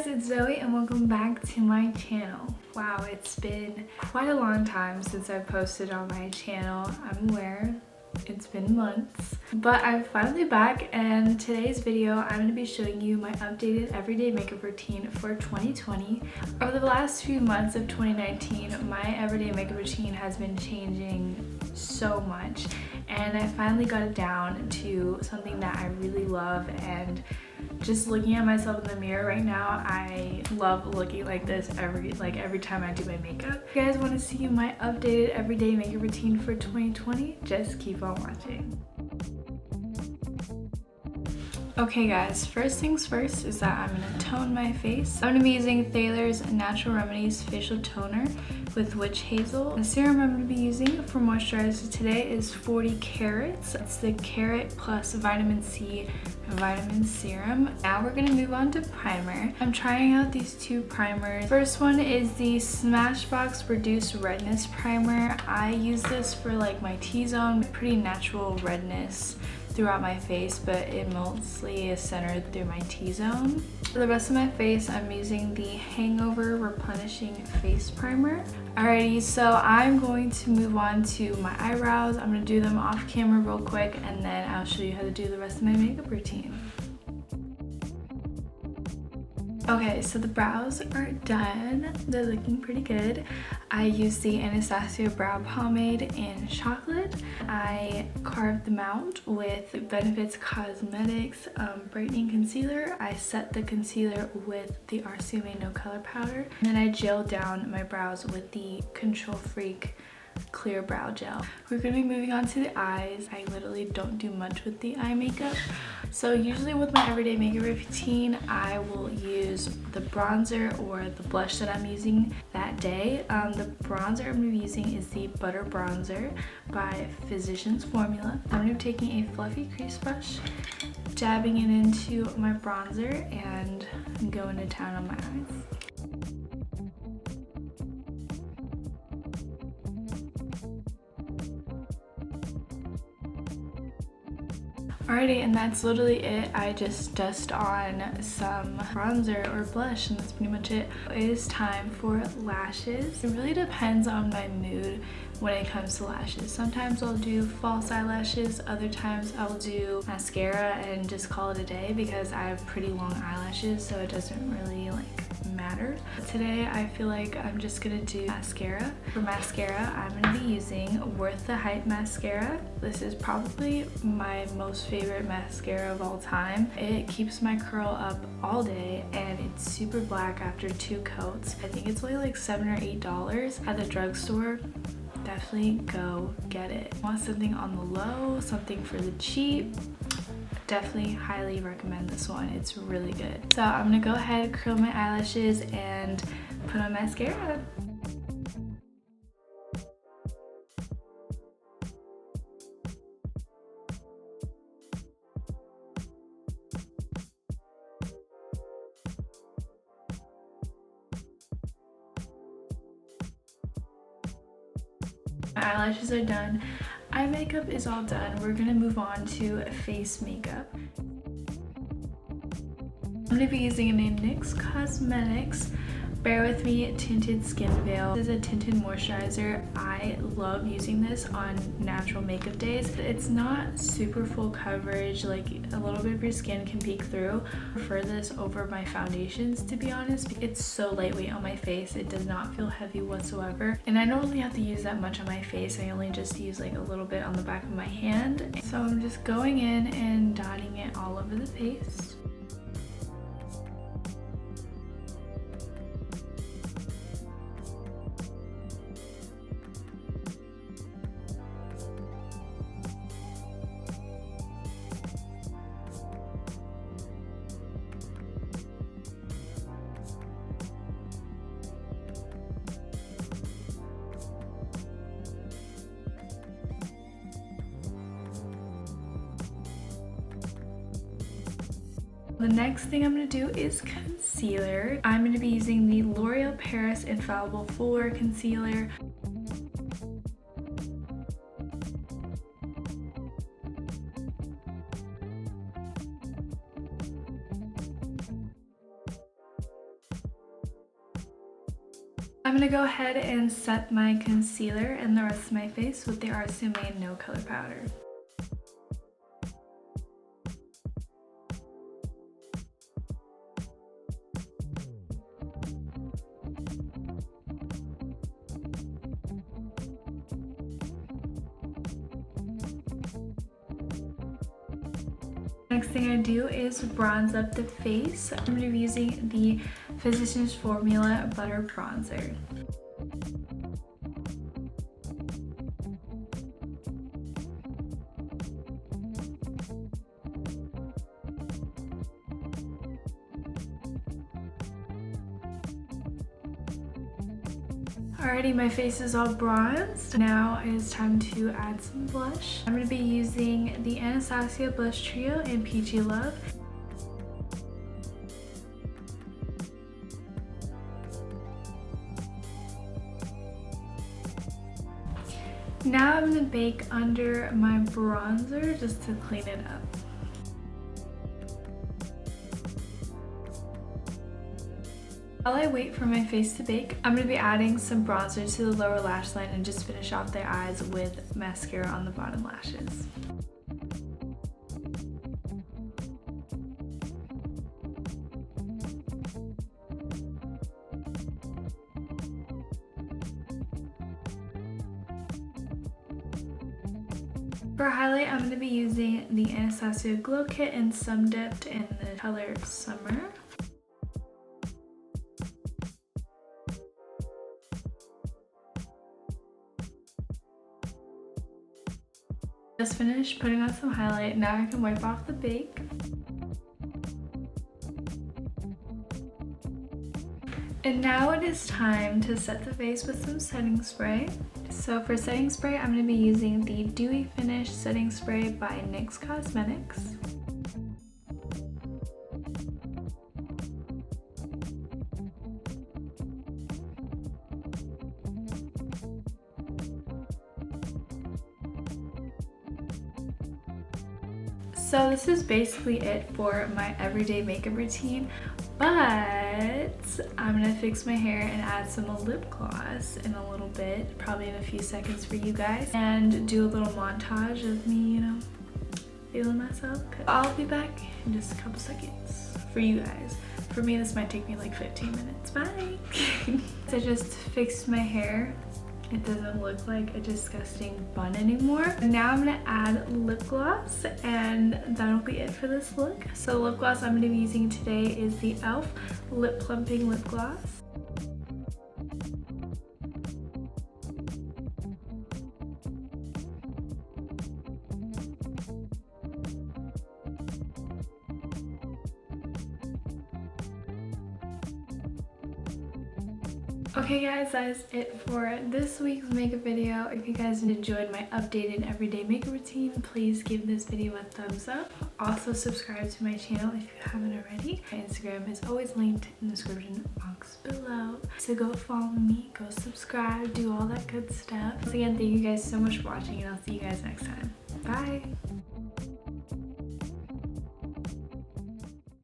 it's Zoe and welcome back to my channel. Wow, it's been quite a long time since I've posted on my channel. I'm aware it's been months, but I'm finally back, and today's video I'm going to be showing you my updated everyday makeup routine for 2020. Over the last few months of 2019, my everyday makeup routine has been changing so much, and I finally got it down to something that I really love. And just looking at myself in the mirror right now, I love looking like this every time I do my makeup. If you guys want to see my updated everyday makeup routine for 2020, just keep on watching. Okay guys, first things first is that I'm going to tone my face. I'm going to be using Thaler's Natural Remedies Facial Toner with Witch Hazel. The serum I'm going to be using for moisturizer today is 40 carats. It's the Carrot Plus Vitamin C Vitamin Serum. Now we're going to move on to primer. I'm trying out these two primers. First one is the Smashbox Reduced Redness Primer. I use this for like my T-zone, pretty natural redness throughout my face, but it mostly is centered through my T-zone. For the rest of my face, I'm using the Hangover Replenishing Face Primer. Alrighty, so I'm going to move on to my eyebrows. I'm going to do them off camera real quick, and then I'll show you how to do the rest of my makeup routine. Okay, so the brows are done. They're looking pretty good. I used the Anastasia Brow Pomade in Chocolate. I carved them out with Benefits Cosmetics Brightening Concealer. I set the concealer with the RCMA No Color Powder. And then I gelled down my brows with the Control Freak Clear Brow Gel. We're going to be moving on to the eyes. I literally don't do much with the eye makeup. So usually with my everyday makeup routine, I will use the bronzer or the blush that I'm using that day. The bronzer I'm going to be using is the Butter Bronzer by Physicians Formula. I'm going to be taking a fluffy crease brush, dabbing it into my bronzer, and going to town on my eyes. Alrighty, and that's literally it. I just dust on some bronzer or blush, and that's pretty much it. It is time for lashes. It really depends on my mood when it comes to lashes. Sometimes I'll do false eyelashes, other times I'll do mascara and just call it a day because I have pretty long eyelashes, so it doesn't really matter. Today I feel like I'm just gonna do mascara. For mascara, I'm gonna be using Worth the Hype mascara. This is probably my most favorite mascara of all time. It keeps my curl up all day, and it's super black after 2 coats. I think it's only like $7 or $8 at the drugstore. Definitely go get it. Want something on the low, something for the cheap? Definitely highly recommend this one. It's really good. So I'm gonna go ahead, curl my eyelashes, and put on mascara. My eyelashes are done. Eye makeup is all done. We're gonna move on to face makeup. I'm gonna be using a NYX Cosmetics Bear With Me Tinted Skin Veil. This is a tinted moisturizer. I love using this on natural makeup days. It's not super full coverage, like a little bit of your skin can peek through. I prefer this over my foundations, to be honest. It's so lightweight on my face. It does not feel heavy whatsoever. And I don't really have to use that much on my face. I only just use like a little bit on the back of my hand. So I'm just going in and dotting it all over the face. The next thing I'm going to do is concealer. I'm going to be using the L'Oreal Paris Infallible Full Wear Concealer. I'm gonna go ahead and set my concealer and the rest of my face with the RCMA No Color Powder. Next thing I do is bronze up the face. I'm going to be using the Physicians Formula Butter Bronzer. Alrighty, my face is all bronzed. Now it is time to add some blush. I'm going to be using the Anastasia Blush Trio in Peachy Love. Now I'm going to bake under my bronzer just to clean it up. While I wait for my face to bake, I'm going to be adding some bronzer to the lower lash line and just finish off the eyes with mascara on the bottom lashes. For highlight, I'm going to be using the Anastasia Glow Kit in Sun Dipped in the color Summer. Just finished putting on some highlight. Now I can wipe off the bake. And now it is time to set the face with some setting spray. So for setting spray, I'm going to be using the Dewy Finish Setting Spray by NYX Cosmetics. So this is basically it for my everyday makeup routine, but I'm gonna fix my hair and add some lip gloss in a little bit, probably in a few seconds for you guys, and do a little montage of me, you know, feeling myself. I'll be back in just a couple seconds for you guys. For me, this might take me like 15 minutes. Bye! I just fixed my hair. It doesn't look like a disgusting bun anymore. Now I'm gonna add lip gloss and that'll be it for this look. So the lip gloss I'm gonna be using today is the e.l.f. Lip Plumping Lip Gloss. Okay guys, that is it for this week's makeup video. If you guys enjoyed my updated everyday makeup routine, please give this video a thumbs up. Also subscribe to my channel if you haven't already. My Instagram is always linked in the description box below. So go follow me, go subscribe, do all that good stuff. Once again, thank you guys so much for watching and I'll see you guys next time. Bye!